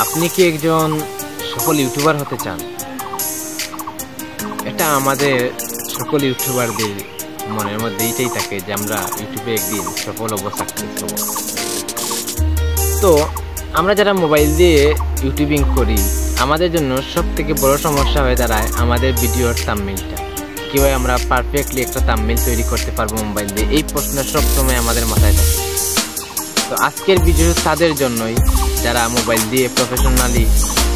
আপনি কি একজন সফল ইউটিউবার হতে চান? এটা আমাদের সকল ইউটিউবারদের মনের মধ্যে এটাই থাকে যে আমরা ইউটিউবে একদিন সফল হব, সাকসেস হব। তো আমরা যারা মোবাইল দিয়ে ইউটিউবিং করি, আমাদের জন্য সব থেকে বড় সমস্যা হয়ে দাঁড়ায় আমাদের ভিডিওর থাম্বনেইলটা। কীভাবে আমরা পারফেক্টলি একটা থাম্বনেইল তৈরি করতে পারবো মোবাইল দিয়ে, এই প্রশ্ন সবসময় আমাদের মাথায় থাকে। তো আজকের ভিডিও তাদের জন্যই যারা মোবাইল দিয়ে প্রফেশনালি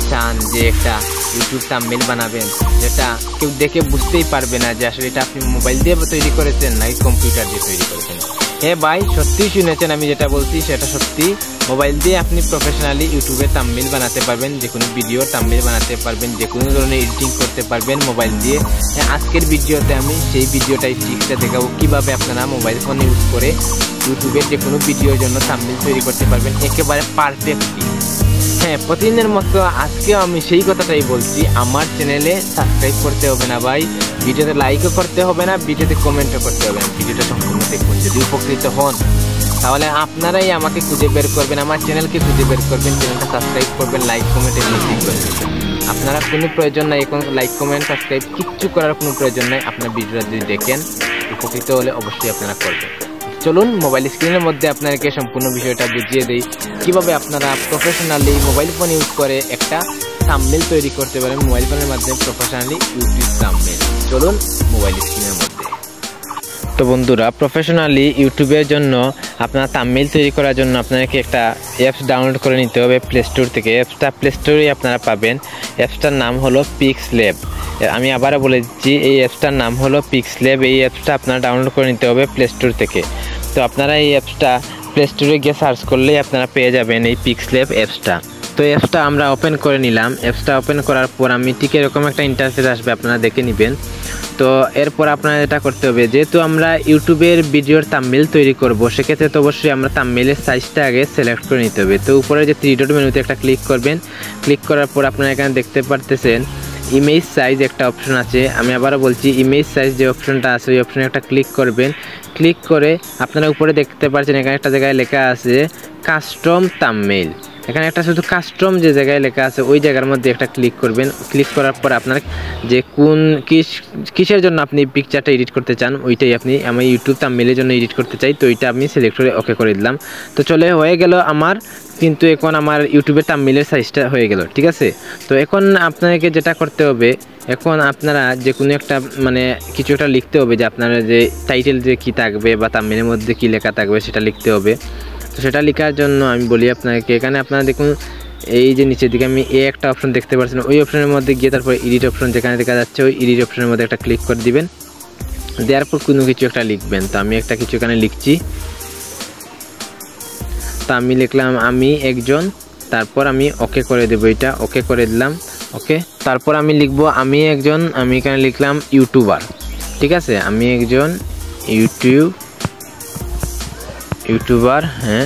চান যে একটা ইউটিউব থাম্বনেইল বানাবেন, যেটা কেউ দেখে বুঝতেই পারবে না যে আসলে এটা আপনি মোবাইল দিয়ে তৈরি করেছেন নাকি কম্পিউটার দিয়ে তৈরি করেছেন। হ্যাঁ ভাই, সত্যিই শুনেছেন, আমি যেটা বলছি সেটা সত্যি। মোবাইল দিয়ে আপনি প্রফেশনালি ইউটিউবে থাম্বনেইল বানাতে পারবেন, যে কোনো ভিডিও থাম্বনেইল বানাতে পারবেন, যে কোনো ধরনের এডিটিং করতে পারবেন মোবাইল দিয়ে। আজকের ভিডিওতে আমি সেই ভিডিওটাই ট্রিক্সটা দেখাবো কীভাবে আপনারা মোবাইল ফোন ইউজ করে ইউটিউবের যে কোনো ভিডিওর জন্য থাম্বনেইল তৈরি করতে পারবেন একেবারে পারফেক্টলি। হ্যাঁ, প্রতিদিনের মতো আজকেও আমি সেই কথাটাই বলছি, আমার চ্যানেলে সাবস্ক্রাইব করতে হবে না ভাই, ভিডিওতে লাইকও করতে হবে না, ভিডিওতে কমেন্টও করতে হবে না। ভিডিওটা সম্পূর্ণ দেখুন, যদি উপকৃত হন তাহলে আপনারাই আমাকে খুঁজে বের করবেন, আমার চ্যানেলকে খুঁজে বের করবেন, চ্যানেলটা সাবস্ক্রাইব করবেন, লাইক কমেন্টে ক্লিক করবেন। আপনারা কোনো প্রয়োজন নাই এখন লাইক কমেন্ট সাবস্ক্রাইব কিচ্ছু করার কোনো প্রয়োজন নাই। আপনার ভিডিওটা যদি দেখেন উপকৃত হলে অবশ্যই আপনারা করবেন। চলুন মোবাইল স্ক্রিনের মধ্যে আপনাকে সম্পূর্ণ বিষয়টা বুঝিয়ে দেই কিভাবে আপনারা প্রফেশনালি মোবাইল ফোন ইউজ করে একটা থাম্বনেইল তৈরি করতে পারেন মোবাইল ফোনের মাধ্যমে প্রফেশনালি ইউটিউব থাম্বনেইল। চলুন মোবাইল স্ক্রিনের মধ্যে। তো বন্ধুরা, প্রফেশনালি ইউটিউবের জন্য আপনার থাম্বনেইল তৈরি করার জন্য আপনাকে একটা অ্যাপস ডাউনলোড করে নিতে হবে প্লে স্টোর থেকে। অ্যাপসটা প্লে স্টোরে আপনারা পাবেন। অ্যাপসটার নাম হলো পিক্সল্যাব। আমি আবারও বলে দিচ্ছি, এই অ্যাপসটার নাম হলো পিক্সল্যাব। এই অ্যাপসটা আপনারা ডাউনলোড করে নিতে হবে প্লে স্টোর থেকে। তো আপনারা এই অ্যাপসটা প্লে স্টোরে গিয়ে সার্চ করলেই আপনারা পেয়ে যাবেন এই পিক্সল্যাব অ্যাপসটা। তো অ্যাপসটা আমরা ওপেন করে নিলাম। অ্যাপসটা ওপেন করার পর আমি ঠিক এরকম একটা ইন্টারফেস আসবে, আপনারা দেখে নেবেন। তো এরপর আপনারা এটা করতে হবে, যেহেতু আমরা ইউটিউবের ভিডিওর থাম্বনেইল তৈরি করব, সেক্ষেত্রে তো অবশ্যই আমরা থাম্বনেইলের সাইজটা আগে সিলেক্ট করে নিতে হবে। তো উপরে যে থ্রি ডট মেনুতে একটা ক্লিক করবেন। ক্লিক করার পর আপনারা এখানে দেখতে পারতেছেন ইমেজ সাইজ একটা অপশন আছে। আমি আবারও বলছি, ইমেজ সাইজ যে অপশনটা আছে ওই অপশনে একটা ক্লিক করবেন। ক্লিক করে আপনারা উপরে দেখতে পাচ্ছেন এখানে একটা জায়গায় লেখা আছে কাস্টম থাম্বনেইল। এখানে একটা শুধু কাস্টম যে জায়গায় লেখা আছে ওই জায়গার মধ্যে একটা ক্লিক করবেন। ক্লিক করার পর আপনার যে কিসের জন্য আপনি পিকচারটা এডিট করতে চান ওইটাই আমি ইউটিউব থাম্বনেইলের জন্য এডিট করতে চাই, তো ওইটা আমি সিলেক্ট করে ওকে করে দিলাম। তো হয়ে গেল আমার, কিন্তু এখন আমার ইউটিউবের থাম্বনেইলের সাইজটা হয়ে গেল, ঠিক আছে। তো এখন আপনাকে যেটা করতে হবে, এখন আপনারা যে কোনো একটা কিছু একটা লিখতে হবে, যে আপনারা যে টাইটেল যে কী থাকবে বা থাম্বনেইলের মধ্যে কী লেখা থাকবে সেটা লিখতে হবে। তো সেটা লেখার জন্য আমি বলি আপনাকে, এখানে আপনারা দেখুন এই যে নিচের দিকে আমি একটা অপশন দেখতে পাচ্ছেন, ওই অপশনের মধ্যে গিয়ে তারপর এডিট অপশন যেখানে দেখা যাচ্ছে ওই এডিট অপশনের মধ্যে একটা ক্লিক করে দিবেন। দেওয়ার পর কোনো কিছু একটা লিখবেন। তো আমি একটা কিছু এখানে লিখছি। তো আমি লিখলাম আমি একজন, তারপর আমি ওকে করে দেবো, এটা ওকে করে দিলাম। ওকে, তারপর আমি লিখবো আমি এখানে লিখলাম ইউটিউবার, ঠিক আছে। আমি একজন ইউটিউবার, হ্যাঁ।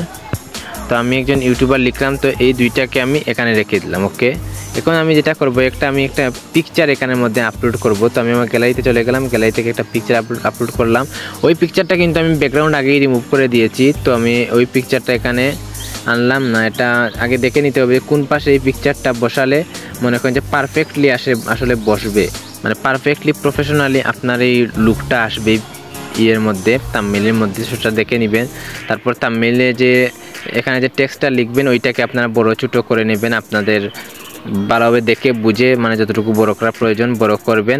তো আমি একজন ইউটিউবার লিখলাম। তো এই দুইটাকে আমি এখানে রেখে দিলাম। ওকে, এখন আমি যেটা করবো, আমি একটা পিকচার এখানের মধ্যে আপলোড করব। তো আমি আমার গ্যালারিতে চলে গেলাম, গ্যালারি থেকে একটা পিকচার আপলোড করলাম। ওই পিকচারটা কিন্তু আমি ব্যাকগ্রাউন্ড আগেই রিমুভ করে দিয়েছি। তো আমি ওই পিকচারটা এখানে আনলাম না, এটা আগে দেখে নিতে হবে কোন পাশে এই পিকচারটা বসালে মনে করেন যে পারফেক্টলি আসলে বসবে, পারফেক্টলি প্রফেশনালি আপনার এই লুকটা আসবে ইয়ের মধ্যে, থাম্বনেইলের মধ্যে, সেটা দেখে নেবেন। তারপর থাম্বনেইলে যে এখানে যে টেক্সটটা লিখবেন ওইটাকে আপনারা বড় ছোটো করে নেবেন, আপনাদের ভালোভাবে দেখে বুঝে যতটুকু বড় করার প্রয়োজন বড় করবেন।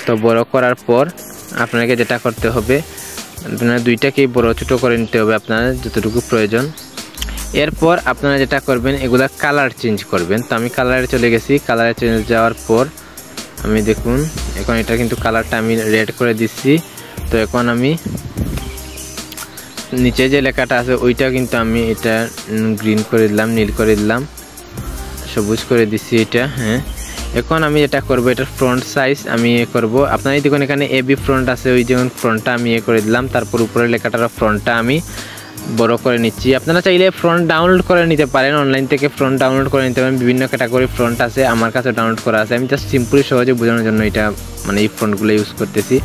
তো বড় করার পর আপনাকে যেটা করতে হবে, আপনারা দুইটাকেই বড় ছোটো করে নিতে হবে আপনার যতটুকু প্রয়োজন। এরপর আপনারা যেটা করবেন, এগুলা কালার চেঞ্জ করবেন। তো আমি কালারে চলে গেছি। কালারে চেঞ্জ যাওয়ার পর আমি দেখুন এখন এটা কিন্তু কালারটা আমি রেড করে দিচ্ছি। তো এখন আমি নিচে যে লেখাটা আছে ওইটা কিন্তু আমি এটা গ্রিন করে দিলাম, নীল করে দিলাম, সবুজ করে দিচ্ছি এটা, হ্যাঁ। এখন আমি যেটা করব, এটার ফ্রন্ট সাইজ আমি করব। আপনারা দেখুন এখানে এবি ফ্রন্ট আছে, ওই যেমন ফ্রন্টটা আমি করে দিলাম। তারপর উপরে লেখাটার ফ্রন্টটা আমি বড় করে নিচ্ছি। আপনারা চাইলে ফ্রন্ট ডাউনলোড করে নিতে পারেন, অনলাইন থেকে ফ্রন্ট ডাউনলোড করে নিতে পারেন। বিভিন্ন ক্যাটাগরি ফ্রন্ট আছে, আমার কাছে ডাউনলোড করা আছে। আমি জাস্ট সিম্পলি সহজে বোঝানোর জন্য এটা এই ফ্রন্টগুলো ইউজ করতেছি।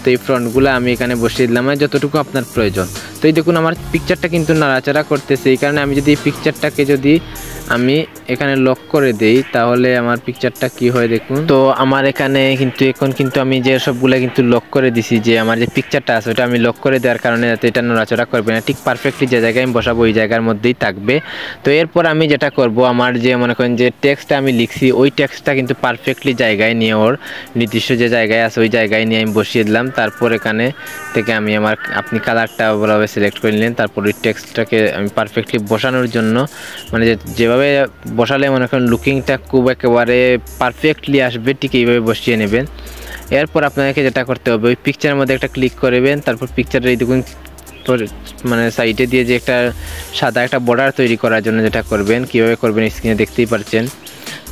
তো এই ফ্রন্টগুলো আমি এখানে বসিয়ে দিলাম যতটুকু আপনার প্রয়োজন। তো এই দেখুন আমার পিকচারটা কিন্তু নাড়াচাড়া করতেছে, এই কারণে আমি যদি এই পিকচারটাকে আমি এখানে লক করে দেই, তাহলে আমার পিকচারটা কি হয় দেখুন। তো আমার এখানে এখন কিন্তু আমি যে সবগুলো কিন্তু লক করে দিছি, যে আমার যে পিকচারটা আছে ওটা আমি লক করে দেওয়ার কারণে যাতে এটা নড়াচড়া করবে না, ঠিক পারফেক্টলি যে জায়গায় আমি বসাবো ওই জায়গার মধ্যেই থাকবে। তো এরপর আমি যেটা করব, আমার যে মনে করেন যে টেক্সটটা আমি লিখছি ওই টেক্সটটা কিন্তু পারফেক্টলি জায়গায় নিয়ে, ওর নির্দিষ্ট যে জায়গায় আছে ওই জায়গায় নিয়ে আমি বসিয়ে দিলাম। তারপর এখানে থেকে আমি আপনি কালারটা ভালোভাবে সিলেক্ট করে নিলেন। তারপর ওই টেক্সটটাকে আমি পারফেক্টলি বসানোর জন্য, মানে যেভাবে বসালে মনে করেন লুকিংটা খুব একেবারে পারফেক্টলি আসবে, ঠিক এইভাবে বসিয়ে নেবেন। এরপর আপনাকে যেটা করতে হবে, ওই পিকচারের মধ্যে একটা ক্লিক করবেন। তারপর পিকচারের এই দেখুন মানে সাইডে দিয়ে যে একটা সাদা একটা বর্ডার তৈরি করার জন্য যেটা করবেন, কীভাবে করবেন স্ক্রিনে দেখতেই পাচ্ছেন।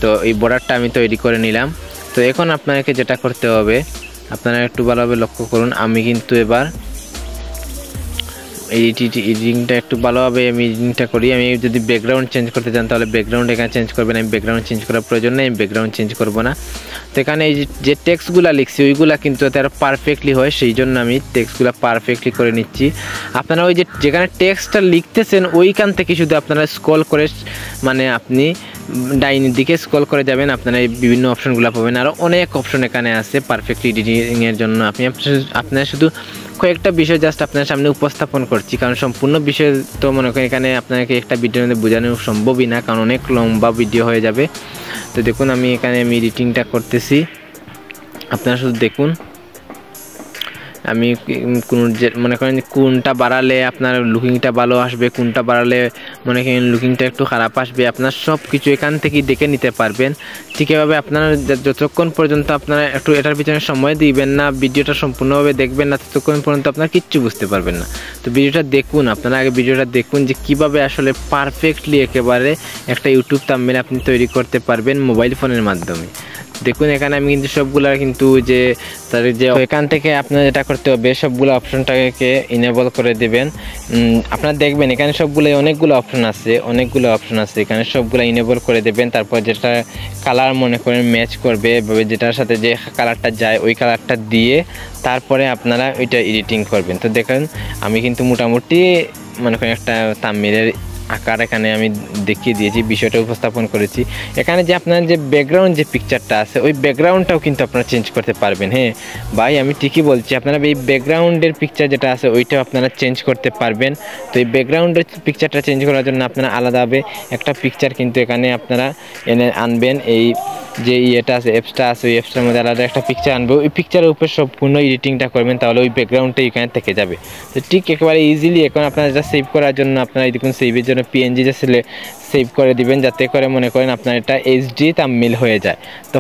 তো এই বর্ডারটা আমি তৈরি করে নিলাম। তো এখন আপনাকে যেটা করতে হবে, আপনারা একটু ভালোভাবে লক্ষ্য করুন, আমি কিন্তু এবার এডিটিংটা একটু ভালোভাবে আমি এডিটিংটা করি। আমি যদি ব্যাকগ্রাউন্ড চেঞ্জ করতে চান তাহলে ব্যাকগ্রাউন্ড এখানে চেঞ্জ করবেন, আমি ব্যাকগ্রাউন্ড চেঞ্জ করার প্রয়োজন নেই, আমি ব্যাকগ্রাউন্ড চেঞ্জ করব না। তো এখানে এই যে টেক্সটগুলো লিখছি ওইগুলো কিন্তু তারা পারফেক্টলি হয়, সেই জন্য আমি টেক্সটগুলো পারফেক্টলি করে নিচ্ছি। আপনারা ওই যেখানে টেক্সটটা লিখতেছেন ওইখান থেকে শুধু আপনারা স্ক্রল করে, মানে আপনি ডাইনের দিকে স্ক্রল করে যাবেন, আপনারা এই বিভিন্ন অপশনগুলো পাবেন। আরও অনেক অপশন এখানে আছে পারফেক্টলি এডিটিংয়ের জন্য। আপনারা শুধু কয়েকটা বিষয় জাস্ট আপনার সামনে উপস্থাপন করছি, কারণ সম্পূর্ণ বিষয় তো মনে করেন এখানে আপনাকে একটা ভিডিওর মধ্যে বোঝানো সম্ভবই না, কারণ অনেক লম্বা ভিডিও হয়ে যাবে। তো দেখুন আমি এখানে এডিটিংটা করতেছি, আপনারা শুধু দেখুন। আমি মনে করেন কোনটা বাড়ালে আপনার লুকিংটা ভালো আসবে, কোনটা বাড়ালে মনে করেন লুকিংটা একটু খারাপ আসবে, আপনার সব কিছু এখান থেকেই দেখে নিতে পারবেন। ঠিক এভাবে আপনারা যতক্ষণ পর্যন্ত আপনারা একটু এটার পিছনে সময় দিবেন না, ভিডিওটা সম্পূর্ণভাবে দেখবেন না, ততক্ষণ পর্যন্ত আপনারা কিচ্ছু বুঝতে পারবেন না। তো ভিডিওটা দেখুন, আপনারা আগে ভিডিওটা দেখুন যে কিভাবে আসলে পারফেক্টলি একেবারে একটা ইউটিউব থাম্বনেল আপনি তৈরি করতে পারবেন মোবাইল ফোনের মাধ্যমে। দেখুন এখানে আমি কিন্তু সবগুলা কিন্তু যে তার যে এখান থেকে আপনার যেটা করতে হবে, সবগুলো অপশনটাকে ইনেবল করে দেবেন। আপনারা দেখবেন এখানে সবগুলো অনেকগুলো অপশন আছে, এখানে সবগুলো ইনেবল করে দেবেন। তারপর যেটা কালার মনে করেন ম্যাচ করবে, যেটার সাথে যে কালারটা যায় ওই কালারটা দিয়ে তারপরে আপনারা ওইটা এডিটিং করবেন। তো দেখেন আমি কিন্তু মোটামুটি মনে করেন একটা থাম্বনেলের আকার এখানে আমি দেখিয়ে দিয়েছি, বিষয়টা উপস্থাপন করেছি। এখানে যে আপনার যে ব্যাকগ্রাউন্ড যে পিকচারটা আছে ওই ব্যাকগ্রাউন্ডটাও কিন্তু আপনারা চেঞ্জ করতে পারবেন। হ্যাঁ ভাই, আমি ঠিকই বলছি, আপনারা এই ব্যাকগ্রাউন্ডের পিকচার যেটা আছে ওইটাও আপনারা চেঞ্জ করতে পারবেন। তো এই ব্যাকগ্রাউন্ডের পিকচারটা চেঞ্জ করার জন্য আপনারা আলাদাভাবে একটা পিকচার কিন্তু এখানে আপনারা এনে আনবেন। এই যে ইয়েটা আছে, অ্যাপসটা আছে, ওই অ্যাপসটার মধ্যে আলাদা একটা পিকচার আনবে, ওই পিকচারের উপর সম্পূর্ণ এডিটিংটা করবেন, তাহলে ওই ব্যাকগ্রাউন্ডটা এখানে থেকে যাবে। তো ঠিক একেবারে ইজিলি এখন আপনারা এটা সেভ করার জন্য আপনারা দেখুন সেভের জন্য পিএনজি যে সেভ করে দিবেন, যাতে করে মনে করেন আপনার এটা এইচডি থাম্বনেল হয়ে যায়। তো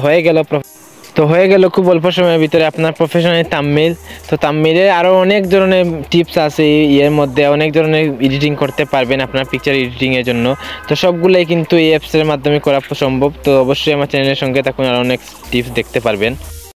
হয়ে গেল খুব অল্প সময়ের ভিতরে আপনার প্রফেশনাল থাম্বনেল। তো থাম্বনেলে আরও অনেক ধরনের টিপস আছে, এর মধ্যে অনেক ধরনের এডিটিং করতে পারবেন আপনার পিকচার এডিটিংয়ের জন্য। তো সবগুলোই কিন্তু এই অ্যাপসের মাধ্যমে করা সম্ভব। তো অবশ্যই আমার চ্যানেলের সঙ্গে থাকুন, আর অনেক টিপস দেখতে পারবেন।